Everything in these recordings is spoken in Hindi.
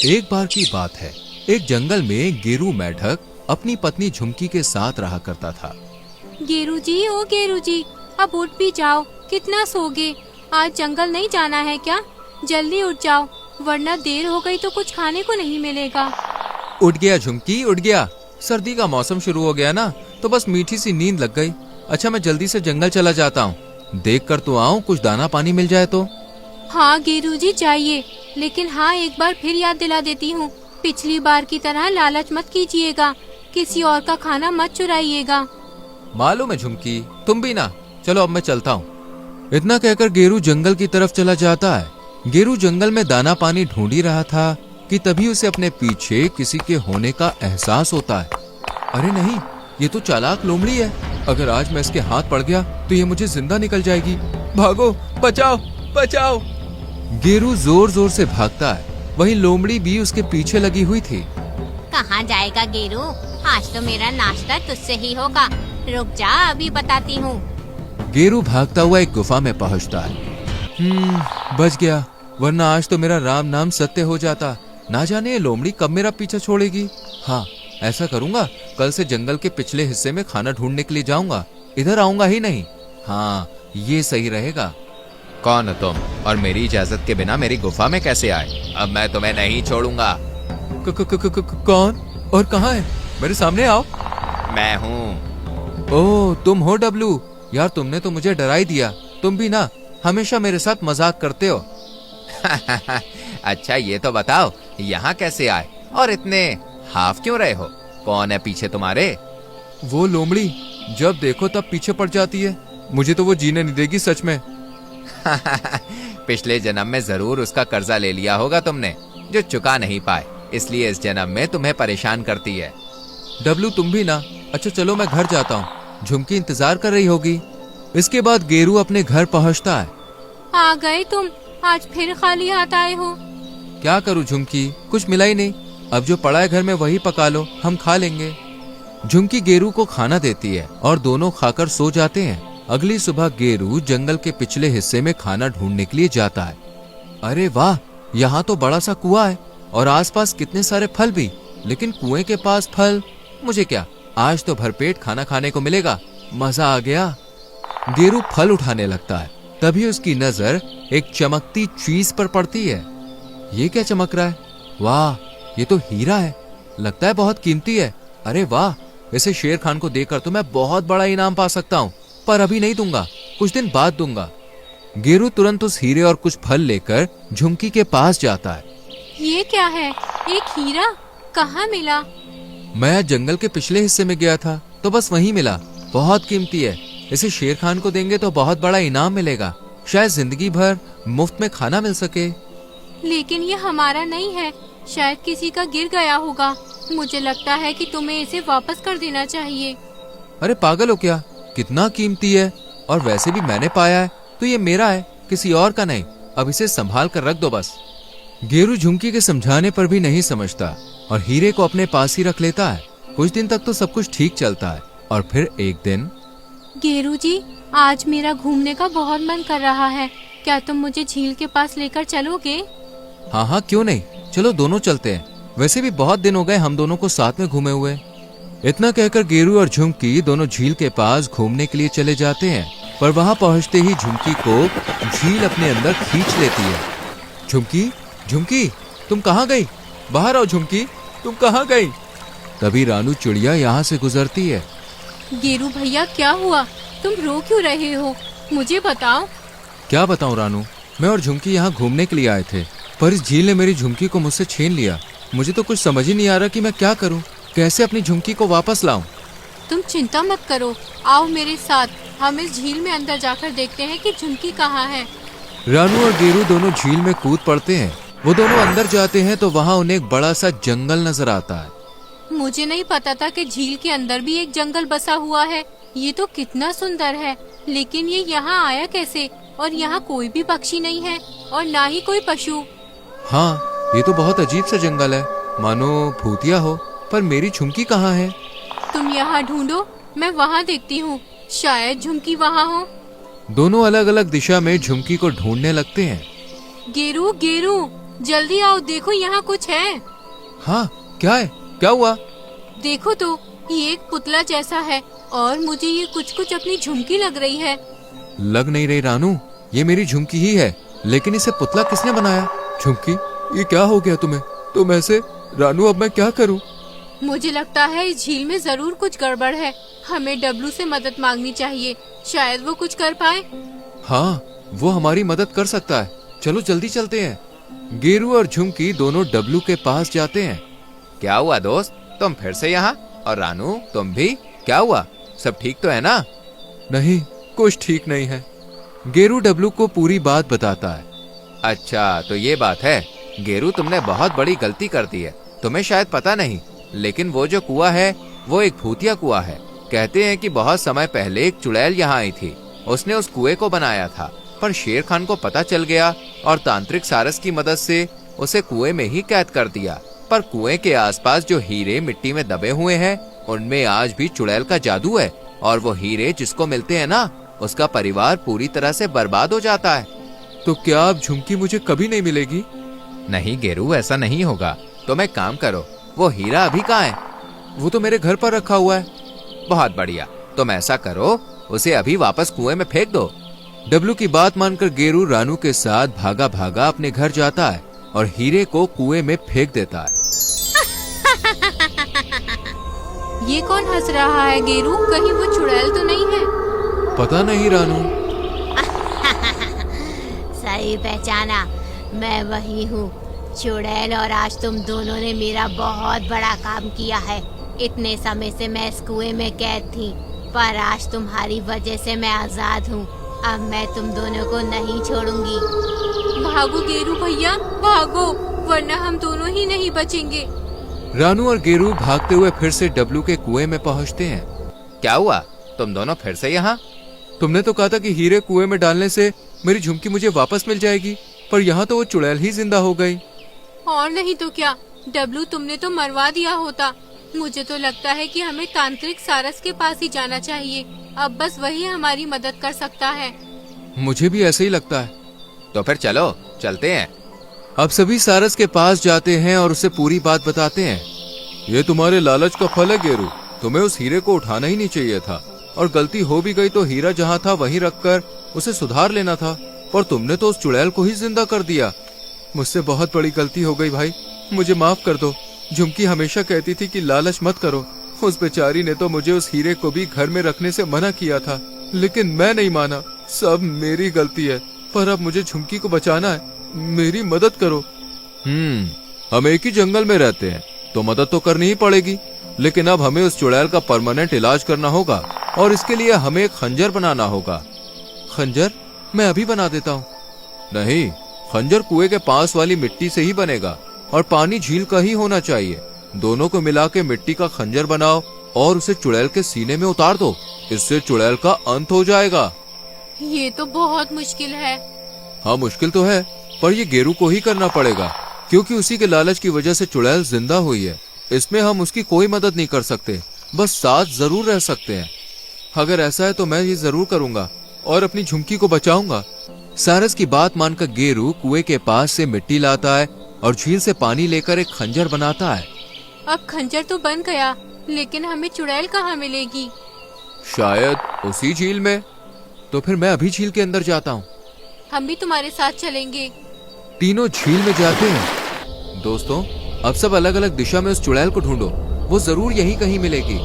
एक बार की बात है, एक जंगल में गेरू मेढक अपनी पत्नी झुमकी के साथ रहा करता था। गेरू जी, ओ गेरू जी, अब उठ भी जाओ, कितना सोगे? आज जंगल नहीं जाना है क्या? जल्दी उठ जाओ, वरना देर हो गई तो कुछ खाने को नहीं मिलेगा। उठ गया झुमकी, उठ गया। सर्दी का मौसम शुरू हो गया ना, तो बस मीठी सी नींद लग गई। अच्छा, मैं जल्दी से जंगल चला जाता हूँ, देख कर तो आऊँ कुछ दाना पानी मिल जाए तो। हाँ गेरू जी जाइए, लेकिन हाँ एक बार फिर याद दिला देती हूँ, पिछली बार की तरह लालच मत कीजिएगा, किसी और का खाना मत चुराइएगा। मालूम है झुमकी, तुम भी ना। चलो अब मैं चलता हूँ। इतना कहकर गेरू जंगल की तरफ चला जाता है। गेरू जंगल में दाना पानी ढूंढ ही रहा था कि तभी उसे अपने पीछे किसी के होने का एहसास होता है। अरे नहीं, ये तो चालाक लोमड़ी है। अगर आज मैं इसके हाथ पड़ गया तो ये मुझे जिंदा निकल जाएगी। भागो, बचाओ बचाओ। गेरू जोर जोर से भागता है, वहीं लोमड़ी भी उसके पीछे लगी हुई थी। कहाँ जाएगा गेरू? आज तो मेरा नाश्ता तुझसे ही होगा। रुक जा, अभी बताती हूँ। गेरू भागता हुआ एक गुफा में पहुँचता है। बच गया, वरना आज तो मेरा राम नाम सत्य हो जाता। ना जाने ये लोमड़ी कब मेरा पीछा छोड़ेगी। हाँ, ऐसा करूंगा, कल से जंगल के पिछले हिस्से में खाना ढूंढने के लिए जाऊंगा, इधर आऊंगा ही नहीं। हाँ, ये सही रहेगा। कौन हो तुम और मेरी इजाजत के बिना मेरी गुफा में कैसे आए? अब मैं तुम्हें नहीं छोड़ूंगा। कौन और कहाँ है? मेरे सामने आओ। मैं हूँ। ओह, तुम हो डब्लू। यार तुमने तो मुझे डरा ही दिया। तुम भी ना हमेशा मेरे साथ मजाक करते हो। अच्छा ये तो बताओ, यहाँ कैसे आए और इतने हाफ क्यों रहे हो? कौन है पीछे तुम्हारे? वो लोमड़ी, जब देखो तब पीछे पड़ जाती है। मुझे तो वो जीने नहीं देगी सच में। पिछले जन्म में जरूर उसका कर्जा ले लिया होगा तुमने, जो चुका नहीं पाए, इसलिए इस जन्म में तुम्हें परेशान करती है। डब्लू तुम भी ना। अच्छा चलो मैं घर जाता हूँ, झुमकी इंतजार कर रही होगी। इसके बाद गेरू अपने घर पहुँचता है। आ गए तुम, आज फिर खाली हाथ आए हो। क्या करूँ झुमकी, कुछ मिला ही नहीं। अब जो पड़ा है घर में वही पका लो, हम खा लेंगे। झुमकी गेरू को खाना देती है और दोनों खाकर सो जाते हैं। अगली सुबह गेरू जंगल के पिछले हिस्से में खाना ढूंढने के लिए जाता है। अरे वाह, यहाँ तो बड़ा सा कुआं है और आसपास कितने सारे फल भी। लेकिन कुएं के पास फल, मुझे क्या, आज तो भरपेट खाना खाने को मिलेगा। मजा आ गया। गेरू फल उठाने लगता है, तभी उसकी नजर एक चमकती चीज पर पड़ती है। ये क्या चमक रहा है? वाह, ये तो हीरा है, लगता है बहुत कीमती है। अरे वाह, इसे शेर खान को देकर तो मैं बहुत बड़ा इनाम पा सकता हूँ, पर अभी नहीं दूंगा, कुछ दिन बाद दूंगा। गेरू तुरंत उस हीरे और कुछ फल लेकर झुमकी के पास जाता है। ये क्या है? एक हीरा? कहाँ मिला? मैं आज जंगल के पिछले हिस्से में गया था तो बस वहीं मिला। बहुत कीमती है, इसे शेर खान को देंगे तो बहुत बड़ा इनाम मिलेगा, शायद जिंदगी भर मुफ्त में खाना मिल सके। लेकिन ये हमारा नहीं है, शायद किसी का गिर गया होगा। मुझे लगता है कि तुम्हें इसे वापस कर देना चाहिए। अरे पागल हो क्या, कितना कीमती है, और वैसे भी मैंने पाया है तो ये मेरा है, किसी और का नहीं। अब इसे संभाल कर रख दो बस। गेरू झुमकी के समझाने पर भी नहीं समझता और हीरे को अपने पास ही रख लेता है। कुछ दिन तक तो सब कुछ ठीक चलता है और फिर एक दिन। गेरू जी, आज मेरा घूमने का बहुत मन कर रहा है, क्या तुम मुझे झील के पास लेकर चलोगे? हाँ हाँ क्यों नहीं, चलो दोनों चलते हैं। वैसे भी बहुत दिन हो गए हम दोनों को साथ में घूमे हुए। इतना कहकर गेरू और झुमकी दोनों झील के पास घूमने के लिए चले जाते हैं, पर वहां पहुंचते ही झुमकी को झील अपने अंदर खींच लेती है। झुमकी, झुमकी, तुम कहाँ गई? बाहर आओ झुमकी, तुम कहाँ गई? तभी रानू चिड़िया यहाँ से गुजरती है। गेरू भैया, क्या हुआ? तुम रो क्यों रहे हो? मुझे बताओ। क्या बताऊं रानू, मैं और झुमकी यहाँ घूमने के लिए आए थे, पर इस झील ने मेरी झुमकी को मुझसे छीन लिया। मुझे तो कुछ समझ ही नहीं आ रहा कि मैं क्या करूं, कैसे अपनी झुमकी को वापस लाऊं। तुम चिंता मत करो, आओ मेरे साथ, हम इस झील में अंदर जाकर देखते हैं कि झुमकी कहाँ है। रानू और गेरू दोनों झील में कूद पड़ते हैं। वो दोनों अंदर जाते हैं तो वहाँ उन्हें एक बड़ा सा जंगल नजर आता है। मुझे नहीं पता था कि झील के अंदर भी एक जंगल बसा हुआ है। ये तो कितना सुंदर है, लेकिन ये यहाँ आया कैसे? और यहाँ कोई भी पक्षी नहीं है और ना ही कोई पशु। हाँ, ये तो बहुत अजीब सा जंगल है, मानो भूतिया हो। पर मेरी झुमकी कहाँ है? तुम यहाँ ढूंढो, मैं वहाँ देखती हूँ, शायद झुमकी वहाँ हो। दोनों अलग अलग दिशा में झुमकी को ढूंढने लगते हैं। गेरू, गेरू, जल्दी आओ, देखो यहाँ कुछ है। हाँ, क्या है? क्या हुआ? देखो तो, ये एक पुतला जैसा है और मुझे ये कुछ कुछ अपनी झुमकी लग रही है। लग नहीं रही रानू, ये मेरी झुमकी ही है, लेकिन इसे पुतला किसने बनाया? झुमकी, ये क्या हो गया तुम्हें? तुम ऐसे? रानू, अब मैं क्या करूं? मुझे लगता है इस झील में जरूर कुछ गड़बड़ है। हमें डब्लू से मदद मांगनी चाहिए, शायद वो कुछ कर पाए। हाँ, वो हमारी मदद कर सकता है। चलो जल्दी चलते हैं। गेरू और झुमकी दोनों डब्लू के पास जाते हैं। क्या हुआ दोस्त, तुम फिर से यहाँ? और रानू, तुम भी? क्या हुआ? सब ठीक तो है ना? नहीं, कुछ ठीक नहीं है। गेरू डब्लू को पूरी बात बताता है। अच्छा, तो ये बात है। गेरू, तुमने बहुत बड़ी गलती कर दी है। तुम्हें शायद पता नहीं, लेकिन वो जो कुआं है वो एक भूतिया कुआं है। कहते हैं कि बहुत समय पहले एक चुड़ैल यहाँ आई थी। उसने उस कुएं को बनाया था, पर शेर खान को पता चल गया और तांत्रिक सारस की मदद से उसे कुएं में ही कैद कर दिया। पर कुएं के आसपास जो हीरे मिट्टी में दबे हुए हैं, उनमें आज भी चुड़ैल का जादू है, और वो हीरे जिसको मिलते हैं ना, उसका परिवार पूरी तरह से बर्बाद हो जाता है। तो क्या अब झुमकी मुझे कभी नहीं मिलेगी? नहीं गेरू, ऐसा नहीं होगा। तुम एक काम करो, वो हीरा अभी कहाँ है? वो तो मेरे घर पर रखा हुआ है। बहुत बढ़िया, तुम ऐसा करो, उसे अभी वापस कुएं में फेंक दो। डब्लू की बात मानकर गेरू रानू के साथ भागा भागा अपने घर जाता है और हीरे को कुएं में फेंक देता है। ये कौन हंस रहा है गेरू? कहीं वो चुड़ैल तो नहीं है? पता नहीं रानू। सही पहचाना, मैं वही हूँ, चुड़ैल। और आज तुम दोनों ने मेरा बहुत बड़ा काम किया है। इतने समय से मैं इस कुएं में कैद थी, पर आज तुम्हारी वजह से मैं आजाद हूँ। अब मैं तुम दोनों को नहीं छोड़ूंगी। भागो गेरू भैया, भागो, वरना हम दोनों ही नहीं बचेंगे। रानू और गेरू भागते हुए फिर से डब्लू के कुएं में पहुंचते हैं। क्या हुआ, तुम दोनों फिर से यहाँ? तुमने तो कहा था कि हीरे कुएं में डालने से मेरी झुमकी मुझे वापस मिल जाएगी, पर यहाँ तो वो चुड़ैल ही जिंदा हो गई। और नहीं तो क्या डब्लू, तुमने तो मरवा दिया होता। मुझे तो लगता है कि हमें तांत्रिक सारस के पास ही जाना चाहिए। अब बस वही हमारी मदद कर सकता है। मुझे भी ऐसे ही लगता है। तो फिर चलो, चलते हैं। अब सभी सारस के पास जाते हैं और उसे पूरी बात बताते हैं। ये तुम्हारे लालच का फल है गेरू, तुम्हें उस हीरे को उठाना ही नहीं चाहिए था, और गलती हो भी गई तो हीरा जहाँ था वहीं रखकर उसे सुधार लेना था, पर तुमने तो उस चुड़ैल को ही जिंदा कर दिया। मुझसे बहुत बड़ी गलती हो गई भाई, मुझे माफ कर दो। झुमकी हमेशा कहती थी कि लालच मत करो। उस बेचारी ने तो मुझे उस हीरे को भी घर में रखने से मना किया था, लेकिन मैं नहीं माना। सब मेरी गलती है, पर अब मुझे झुमकी को बचाना है। मेरी मदद करो। हम एक ही जंगल में रहते हैं, तो मदद तो करनी ही पड़ेगी, लेकिन अब हमें उस चुड़ैल का परमानेंट इलाज करना होगा, और इसके लिए हमें एक खंजर बनाना होगा। खंजर? मैं अभी बना देता हूँ। नहीं, खंजर कुएं के पास वाली मिट्टी से ही बनेगा, और पानी झील का ही होना चाहिए। दोनों को मिला के मिट्टी का खंजर बनाओ और उसे चुड़ैल के सीने में उतार दो। इससे चुड़ैल का अंत हो जाएगा। ये तो बहुत मुश्किल है। हाँ, मुश्किल तो है, पर ये गेरू को ही करना पड़ेगा, क्योंकि उसी के लालच की वजह से चुड़ैल जिंदा हुई है। इसमें हम उसकी कोई मदद नहीं कर सकते, बस साथ जरूर रह सकते हैं। अगर ऐसा है तो मैं ये जरूर करूंगा और अपनी झुमकी को बचाऊंगा। सारस की बात मानकर गेरू कुएं के पास से मिट्टी लाता है और झील से पानी लेकर एक खंजर बनाता है। अब खंजर तो बन गया, लेकिन हमें चुड़ैल कहाँ मिलेगी? शायद उसी झील में। तो फिर मैं अभी झील के अंदर जाता हूँ। हम भी तुम्हारे साथ चलेंगे। तीनों झील में जाते हैं। दोस्तों, अब सब अलग अलग दिशा में उस चुड़ैल को ढूंढो, वो जरूर यहीं कहीं मिलेगी।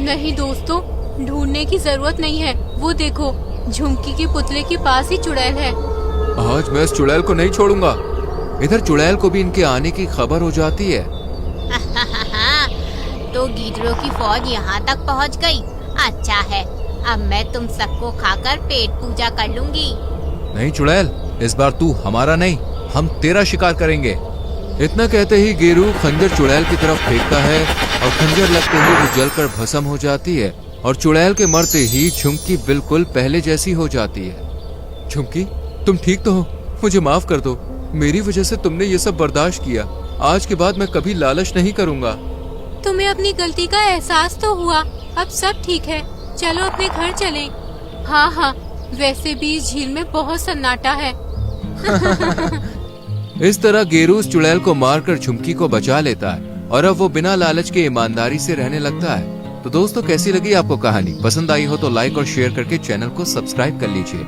नहीं दोस्तों, ढूंढने की जरूरत नहीं है। वो देखो, झुमकी के पुतले के पास ही चुड़ैल है। आज मैं इस चुड़ैल को नहीं छोड़ूंगा। इधर चुड़ैल को भी इनके आने की खबर हो जाती है। तो गीदड़ों की फौज यहाँ तक पहुँच गई। अच्छा है, अब मैं तुम सबको खाकर पेट पूजा कर लूंगी। नहीं चुड़ैल, इस बार तू हमारा नहीं, हम तेरा शिकार करेंगे। इतना कहते ही गेरू खंजर चुड़ैल की तरफ फेंकता है और खंजर लगते ही वो जलकर भस्म हो जाती है, और चुड़ैल के मरते ही झुमकी बिल्कुल पहले जैसी हो जाती है। झुमकी, तुम ठीक तो हो? मुझे माफ कर दो, मेरी वजह से तुमने ये सब बर्दाश्त किया। आज के बाद मैं कभी लालच नहीं करूंगा। तुम्हें अपनी गलती का एहसास तो हुआ, अब सब ठीक है। चलो अपने घर चलें। हाँ हाँ, वैसे भी इस झील में बहुत सन्नाटा है। इस तरह गेरू उस चुड़ैल को मारकर झुमकी को बचा लेता है और अब वो बिना लालच के ईमानदारी से रहने लगता है। तो दोस्तों, कैसी लगी आपको कहानी? पसंद आई हो तो लाइक और शेयर करके चैनल को सब्सक्राइब कर लीजिए।